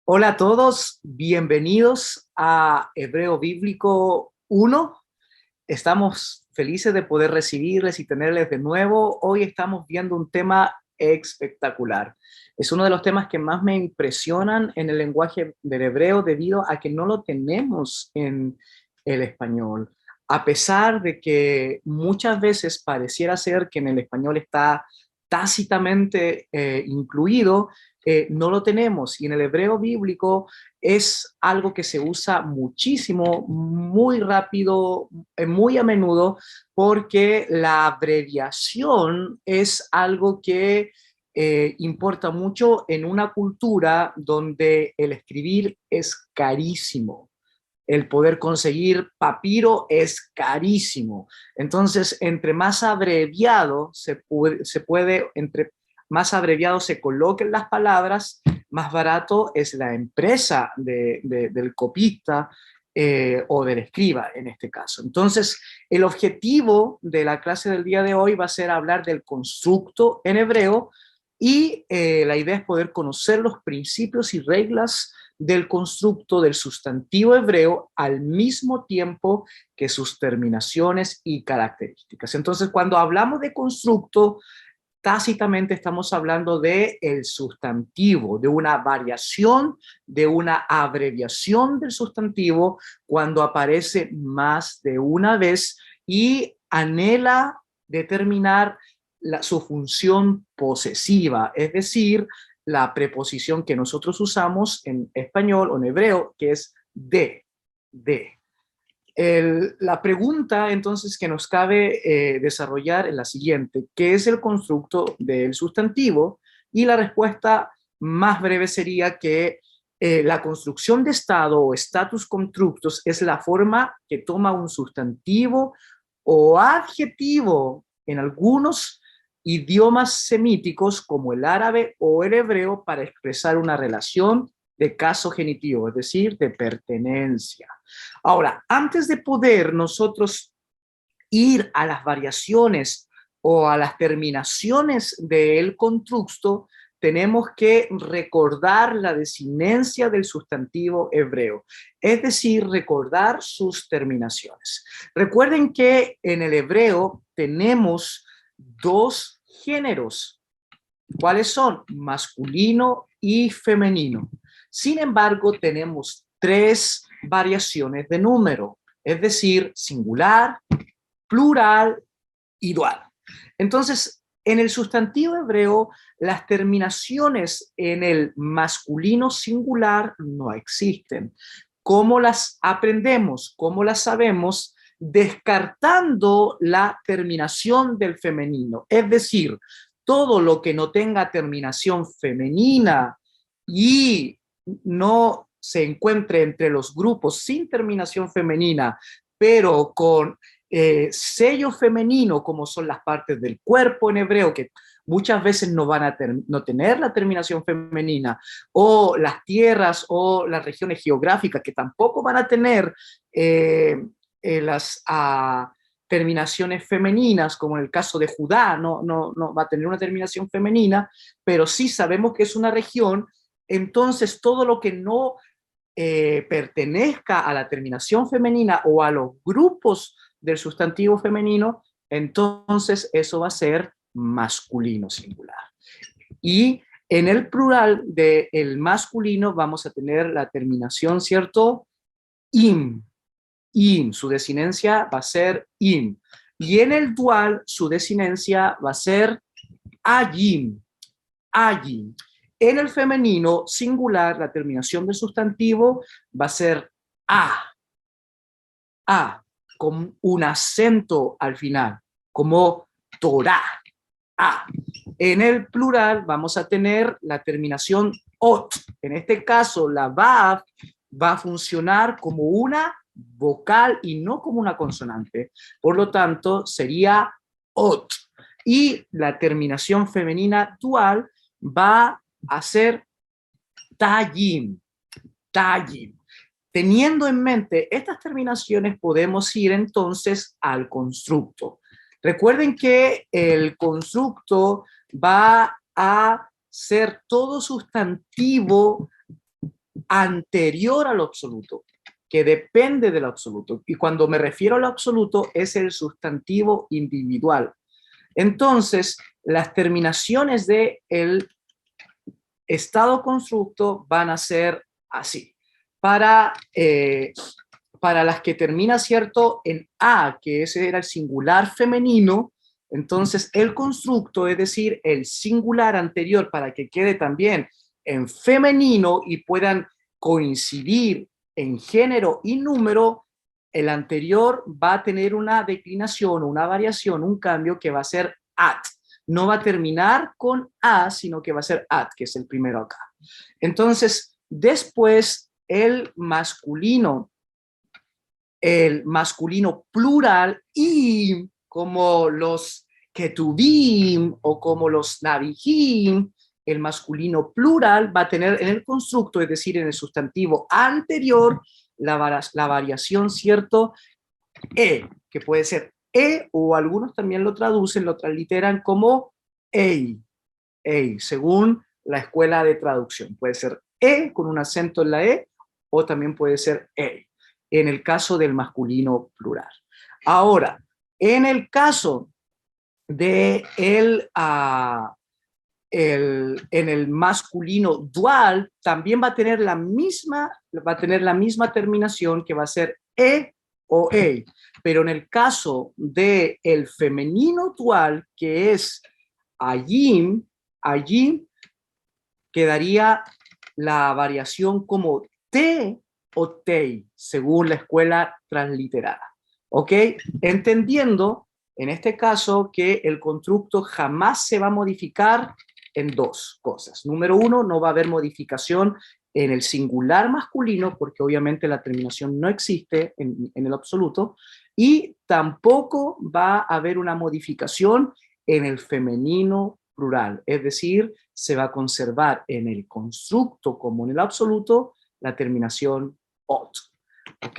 Hola a todos, bienvenidos a Hebreo Bíblico 1. Estamos felices de poder recibirles y tenerles de nuevo. Hoy estamos viendo un tema espectacular. Es uno de los temas que más me impresionan en el lenguaje del hebreo debido a que no lo tenemos en el español. A pesar de que muchas veces pareciera ser que en el español está tácitamente incluido, no lo tenemos. Y en el hebreo bíblico es algo que se usa muchísimo, muy rápido, muy a menudo, porque la abreviación es algo que importa mucho en una cultura donde el escribir es carísimo. El poder conseguir papiro es carísimo. Entonces, entre más abreviado entre más abreviado se coloquen las palabras, más barato es la empresa del copista o del escriba en este caso. Entonces, el objetivo de la clase del día de hoy va a ser hablar del constructo en hebreo y la idea es poder conocer los principios y reglas del constructo del sustantivo hebreo al mismo tiempo que sus terminaciones y características. Entonces, cuando hablamos de constructo, tácitamente estamos hablando de el sustantivo, de una variación, de una abreviación del sustantivo cuando aparece más de una vez y anhela determinar su función posesiva, es decir, la preposición que nosotros usamos en español o en hebreo, que es de. La pregunta entonces que nos cabe desarrollar es la siguiente: ¿qué es el constructo del sustantivo? Y la respuesta más breve sería que la construcción de estado o status constructus es la forma que toma un sustantivo o adjetivo en algunos idiomas semíticos como el árabe o el hebreo para expresar una relación de caso genitivo, es decir, de pertenencia. Ahora, antes de poder nosotros ir a las variaciones o a las terminaciones del constructo, tenemos que recordar la desinencia del sustantivo hebreo, es decir, recordar sus terminaciones. Recuerden que en el hebreo tenemos dos géneros. ¿Cuáles son? Masculino y femenino. Sin embargo, tenemos tres variaciones de número, es decir, singular, plural y dual. Entonces, en el sustantivo hebreo, las terminaciones en el masculino singular no existen. ¿Cómo las aprendemos? ¿Cómo las sabemos? Descartando la terminación del femenino. Es decir, todo lo que no tenga terminación femenina y no se encuentre entre los grupos sin terminación femenina, pero con sello femenino, como son las partes del cuerpo en hebreo, que muchas veces no van a no tener la terminación femenina, o las tierras o las regiones geográficas que tampoco van a tener las terminaciones femeninas, como en el caso de Judá, no va a tener una terminación femenina, pero sí sabemos que es una región. Entonces todo lo que no pertenezca a la terminación femenina o a los grupos del sustantivo femenino, entonces eso va a ser masculino singular. Y en el plural del masculino vamos a tener la terminación, ¿cierto? Im, im, su desinencia va a ser im. Y en el dual su desinencia va a ser ayim, ayim. En el femenino singular, la terminación del sustantivo va a ser a, con un acento al final, como Torah, a. En el plural vamos a tener la terminación ot. En este caso, la vav va a funcionar como una vocal y no como una consonante. Por lo tanto, sería ot. Y la terminación femenina dual va a ser tayim, tayim. Teniendo en mente estas terminaciones, podemos ir entonces al constructo. Recuerden que el constructo va a ser todo sustantivo anterior al absoluto, que depende del absoluto. Y cuando me refiero al absoluto, es el sustantivo individual. Entonces, las terminaciones del estado constructo van a ser así. Para las que termina, ¿cierto?, en A, que ese era el singular femenino, entonces el constructo, es decir, el singular anterior, para que quede también en femenino y puedan coincidir en género y número, el anterior va a tener una declinación, una variación, un cambio que va a ser at. No va a terminar con a, sino que va a ser at, que es el primero acá. Entonces, después el masculino plural y como los ketubim o como los navijim, el masculino plural va a tener en el constructo, es decir, en el sustantivo anterior, la variación, ¿cierto? Que puede ser o algunos también lo traducen, lo transliteran como ei, según la escuela de traducción. Puede ser con un acento en la o también puede ser en el caso del masculino plural. Ahora, en el caso de en el masculino dual, también va a tener la misma terminación, que va a ser o pero en el caso de el femenino dual, que es ayim, quedaría la variación como te o tei, según la escuela transliterada. ¿Ok? Entendiendo, en este caso, que el constructo jamás se va a modificar en dos cosas. Número uno, no va a haber modificación en el singular masculino, porque obviamente la terminación no existe en el absoluto, y tampoco va a haber una modificación en el femenino plural, es decir, se va a conservar en el constructo como en el absoluto la terminación ot. ¿Ok?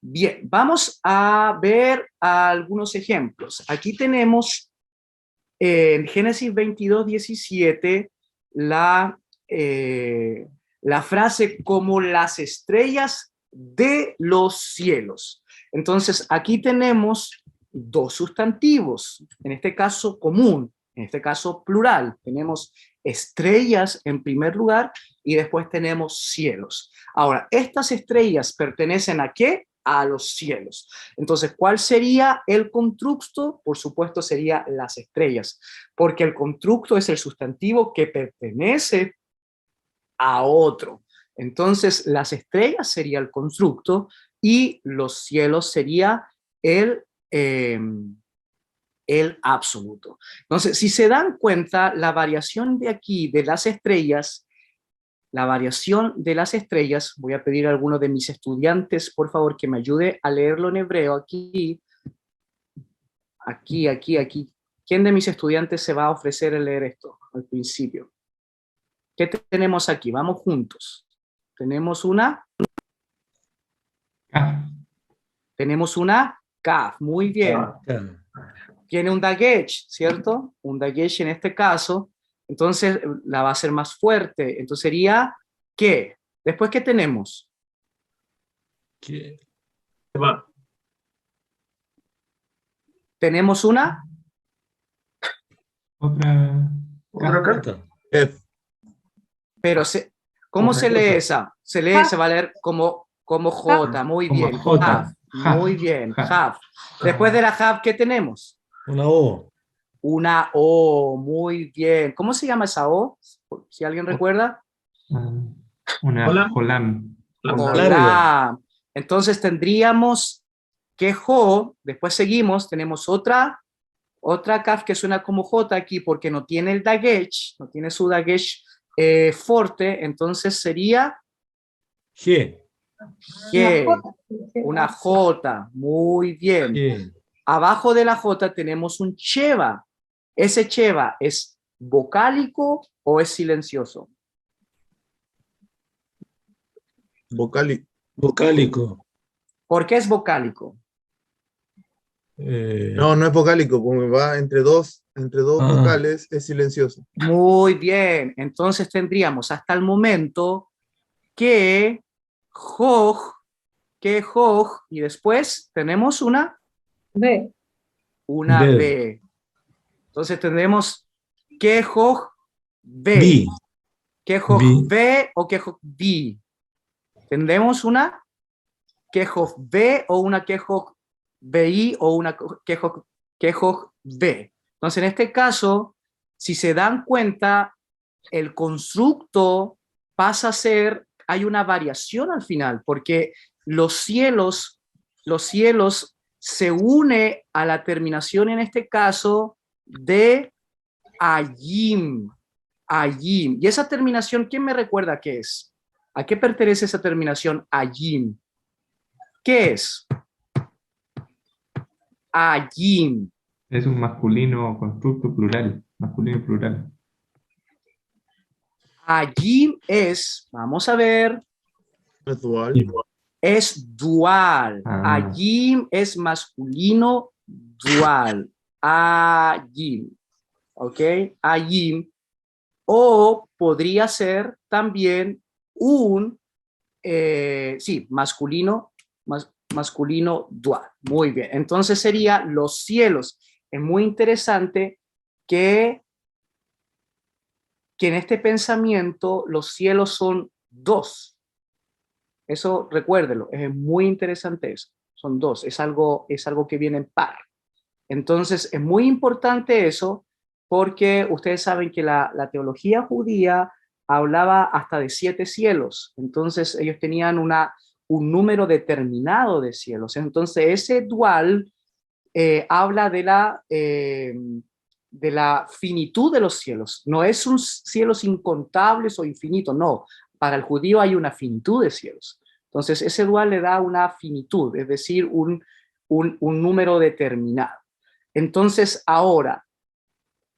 Bien, vamos a ver algunos ejemplos. Aquí tenemos en Génesis 22, 17 la frase como las estrellas de los cielos. Entonces, aquí tenemos dos sustantivos, en este caso común, en este caso plural. Tenemos estrellas en primer lugar y después tenemos cielos. Ahora, estas estrellas pertenecen ¿a qué? A los cielos. Entonces, ¿cuál sería el constructo? Por supuesto, sería las estrellas, porque el constructo es el sustantivo que pertenece a otro. Entonces, las estrellas sería el constructo y los cielos sería el absoluto. Entonces, si se dan cuenta, la variación de aquí de las estrellas, voy a pedir a alguno de mis estudiantes, por favor, que me ayude a leerlo en hebreo aquí. ¿Quién de mis estudiantes se va a ofrecer a leer esto al principio? ¿Qué tenemos aquí? Vamos juntos. Tenemos una kaf, muy bien. Tiene un dagesh, ¿cierto? Un dagesh en este caso, entonces la va a hacer más fuerte. Entonces sería ¿qué? Después, ¿qué tenemos? ¿Qué? Tenemos una Otra carta. F. pero ¿cómo se lee esa? Se va a leer como J, muy Como bien. J. Muy bien, Haf. Después de la Haf, ¿qué tenemos? Una O. Una O, muy bien. ¿Cómo se llama esa O? Si alguien recuerda. Una Jolam. Hola. Entonces tendríamos que Jo, después seguimos, tenemos otra Kaf que suena como J aquí porque no tiene el dagesh, no tiene su dagesh fuerte, entonces sería G. Una J, muy bien. G. Abajo de la J tenemos un cheva. ¿Ese cheva es vocálico o es silencioso? Vocálico. ¿Por qué es vocálico? No es vocálico, porque va entre dos vocales, es silencioso. Muy bien, entonces tendríamos hasta el momento que, joj, y después tenemos una B. Bev. B. Entonces tendremos que, joj, B. Bi. Que, joj, Bi. B o que, joj, B. Tendremos una que, joj, B o una que, joj, BI o una que, joj, B. Entonces, en este caso, si se dan cuenta, el constructo pasa a ser, hay una variación al final, porque los cielos se une a la terminación, en este caso, de ayim, ayim. Y esa terminación, ¿quién me recuerda qué es? ¿A qué pertenece esa terminación ayim? ¿Qué es? Ayim. Es un masculino constructo plural, masculino plural. Ayim es, vamos a ver, Es dual. es dual. Ah. Ayim es masculino dual. Ayim. ¿Ok? Ayim. O podría ser también un, sí, masculino, masculino dual. Muy bien. Entonces sería los cielos. Es muy interesante que en este pensamiento los cielos son dos. Eso recuérdelo, es muy interesante eso. Son dos, es algo que viene en par. Entonces es muy importante eso porque ustedes saben que la teología judía hablaba hasta de 7 cielos. Entonces ellos tenían un número determinado de cielos. Entonces ese dual habla de la finitud de los cielos. No es un cielos incontables o infinitos, no. Para el judío hay una finitud de cielos. Entonces, ese dual le da una finitud, es decir, un número determinado. Entonces, ahora,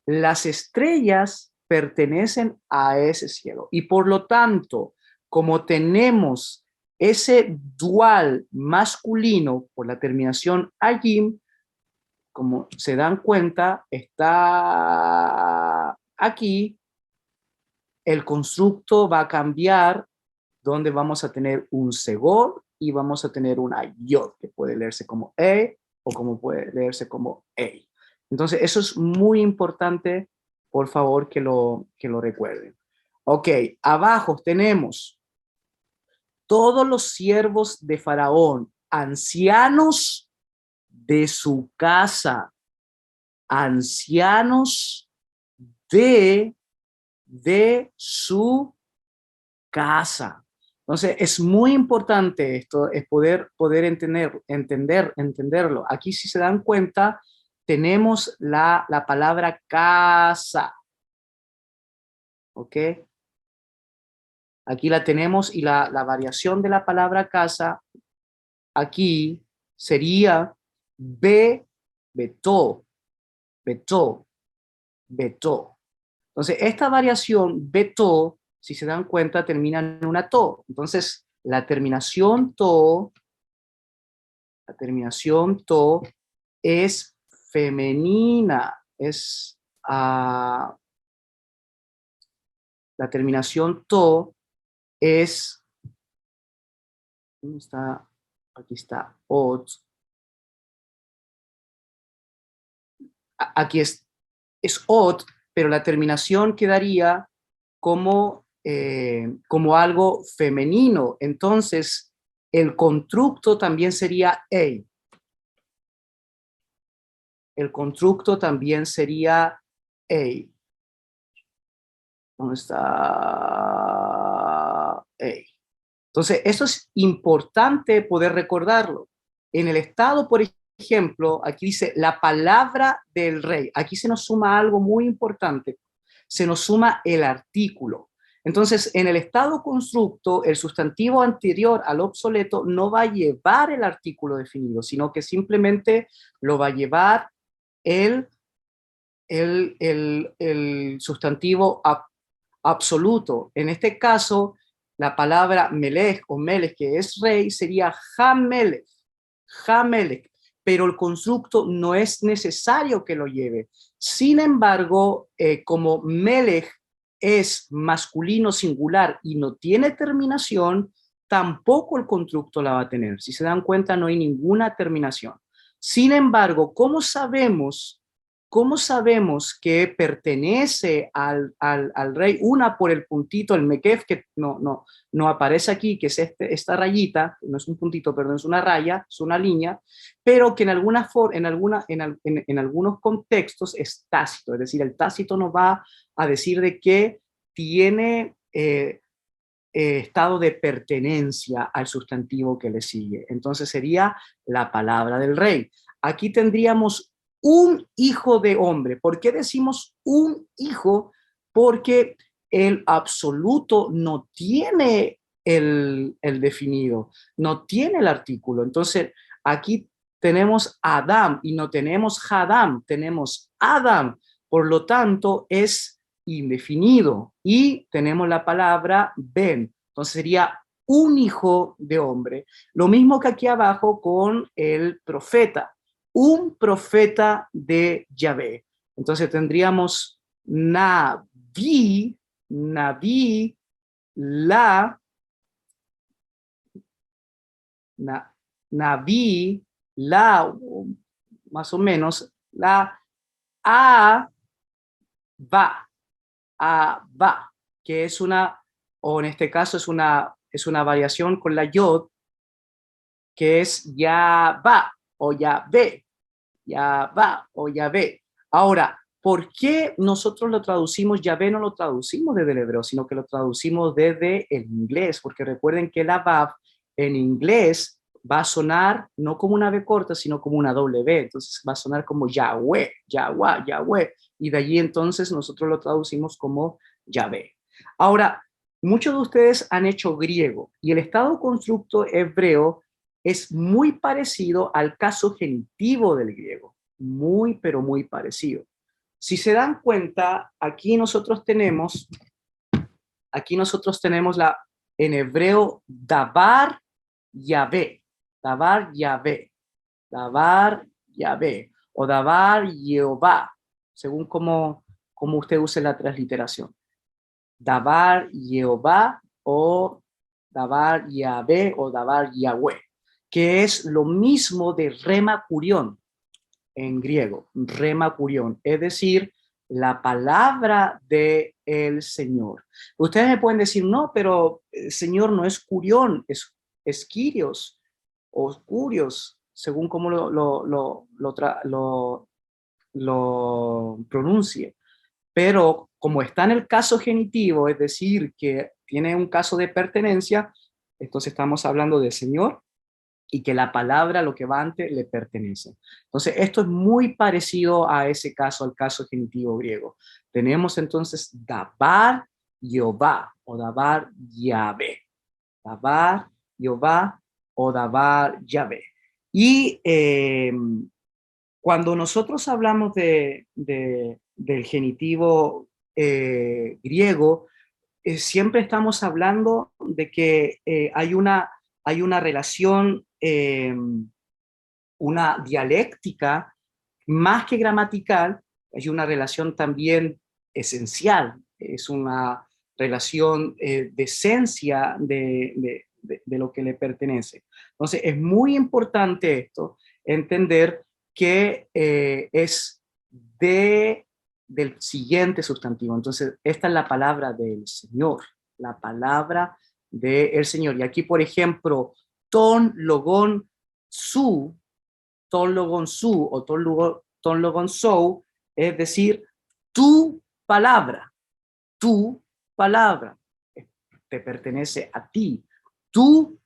las estrellas pertenecen a ese cielo y por lo tanto, como tenemos ese dual masculino por la terminación ayim, como se dan cuenta, está aquí, el constructo va a cambiar, donde vamos a tener un segor y vamos a tener una yod, que puede leerse como e o como puede leerse como ei. Entonces, eso es muy importante, por favor, que lo recuerden. Ok, abajo tenemos todos los siervos de Faraón, ancianos de su casa, ancianos de su casa. Entonces, es muy importante esto, es poder entenderlo. Aquí, si se dan cuenta, tenemos la palabra casa. ¿Ok? Aquí la tenemos y la variación de la palabra casa aquí sería betó. Entonces, esta variación betó, si se dan cuenta, termina en una to. Entonces, la terminación to es femenina, la terminación to es, ¿dónde está? Aquí está, ot. Aquí es ot, pero la terminación quedaría como algo femenino. Entonces, el constructo también sería ei. El constructo también sería ei. ¿Dónde está? Ei. Entonces, eso es importante poder recordarlo. En el estado, por ejemplo, aquí dice la palabra del rey. Aquí se nos suma algo muy importante. Se nos suma el artículo. Entonces, en el estado constructo, el sustantivo anterior al obsoleto no va a llevar el artículo definido, sino que simplemente lo va a llevar el sustantivo absoluto. En este caso, la palabra melech o melech, que es rey, sería hamelech, pero el constructo no es necesario que lo lleve. Sin embargo, como melech es masculino singular y no tiene terminación, tampoco el constructo la va a tener. Si se dan cuenta, no hay ninguna terminación. Sin embargo, ¿cómo sabemos que pertenece al rey? Una, por el puntito, el mekef, que no aparece aquí, que es esta rayita, no es un puntito, perdón, es una raya, es una línea, pero que en algunos contextos es tácito, es decir, el tácito nos va a decir de que tiene estado de pertenencia al sustantivo que le sigue. Entonces sería la palabra del rey. Aquí tendríamos un hijo de hombre. ¿Por qué decimos un hijo? Porque el absoluto no tiene el definido, no tiene el artículo. Entonces aquí tenemos Adam y no tenemos Hadam, tenemos Adam. Por lo tanto, es indefinido y tenemos la palabra ben. Entonces sería un hijo de hombre. Lo mismo que aquí abajo con el profeta, un profeta de Yahvé. Entonces tendríamos Naví, Naví, la, Naví, la, más o menos, la a va, que es una, o en este caso es una variación con la yod, que es ya va o ya ve, ya va o ya ve. Ahora, ¿por qué nosotros lo traducimos Yahvé? No lo traducimos desde el hebreo, sino que lo traducimos desde el inglés, porque recuerden que la vav en inglés va a sonar no como una V corta, sino como una doble V. Entonces va a sonar como Yahweh, Yahweh, Yahweh. Y de allí entonces nosotros lo traducimos como Yahvé. Ahora, muchos de ustedes han hecho griego y el estado constructo hebreo es muy parecido al caso genitivo del griego. Muy, pero muy parecido. Si se dan cuenta, aquí nosotros tenemos en hebreo, davar Yahvé, davar Yahvé, davar Yahvé, o davar Jehová, según como usted use la transliteración. Davar Jehová o davar Yahvé o davar Yahweh, que es lo mismo de rema curión en griego, rema curión, es decir, la palabra de el Señor. Ustedes me pueden decir, no, pero el Señor no es curión, es Kyrios o curios, según como lo pronuncie. Pero como está en el caso genitivo, es decir, que tiene un caso de pertenencia, entonces estamos hablando del Señor y que la palabra, lo que va antes, le pertenece. Entonces, esto es muy parecido a ese caso, al caso genitivo griego. Tenemos entonces davar Jehová o davar Yahvé. Davar Jehová o davar Yahvé. Y cuando nosotros hablamos del genitivo griego, siempre estamos hablando de que hay una relación, una dialéctica más que gramatical, hay una relación también esencial, es una relación de esencia de lo que le pertenece. Entonces, es muy importante esto, entender que es del siguiente sustantivo. Entonces, esta es la palabra del Señor, la palabra del Señor. Y aquí, por ejemplo, ton logon su, ton logon su o ton logon sou, es decir, tu palabra te pertenece a ti, tu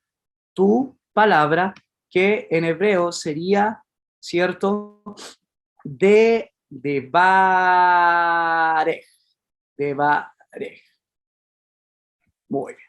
palabra, que en hebreo sería, ¿cierto? De Barej. Muy bien.